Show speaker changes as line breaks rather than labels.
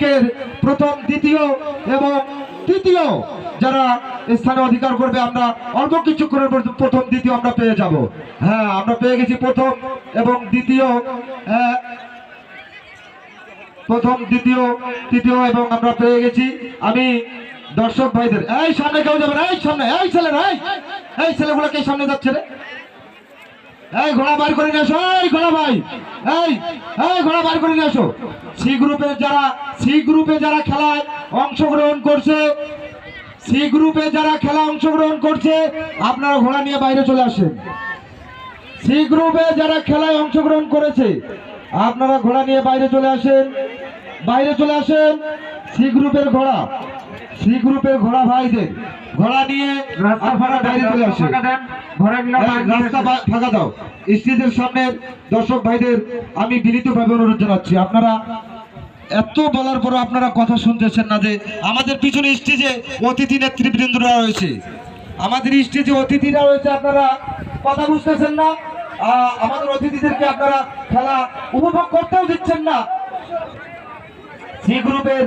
আজকের প্রথম, দ্বিতীয় এবং তৃতীয় যারা স্থানে অধিকার করবে, আমরা অল্প কিছুক্ষণের মধ্যে প্রথম দ্বিতীয় আমরা পেয়ে যাব। হ্যাঁ, আমরা পেয়ে গেছি প্রথম এবং দ্বিতীয়, প্রথম দ্বিতীয় তৃতীয় এবং আমরা পেয়ে গেছি। আমি দর্শক ভাইদের, এই সামনে কেউ যাবেন, এই সামনে, এই ছেলেরা, এই ছেলেগুলোকে সামনে যাচ্ছে রে, এই ঘোড়া বার করে নিয়ে আসো, এই ঘোড়া ভাই, এই ঘোড়া বার করে নিয়ে আসো। সি গ্রুপে যারা খেলায় অংশগ্রহণ করছে, সি গ্রুপে যারা খেলা অংশগ্রহণ করছে, আপনারা ঘোড়া নিয়ে বাইরে চলে আসেন। সি গ্রুপে যারা খেলায় অংশগ্রহণ করেছে, আপনারা ঘোড়া নিয়ে বাইরে চলে আসেন, বাইরে চলে আসেন। সি গ্রুপের ঘোড়া ভাইদের ঘোড়া নিয়ে আপনারা বাইরে চলে আসেন, রাস্তা ফাঁকা দাও। স্টেজের সামনে দর্শক ভাইদের আমি বিনীতভাবে অনুরোধ জানাচ্ছি, আপনারা এত বলার পর আপনারা কথা শুনতেছেন না যে আমাদের পিছনে স্টেজে অতিথি নেতৃবৃন্দরা রয়েছে, আমাদের স্টেজে অতিথিরা রয়েছে, আপনারা কথা বুঝতেছেন না। আমাদের অতিথিদেরকে আপনারা খেলা উপভোগ করতেও দিচ্ছেন না। সি গ্রুপের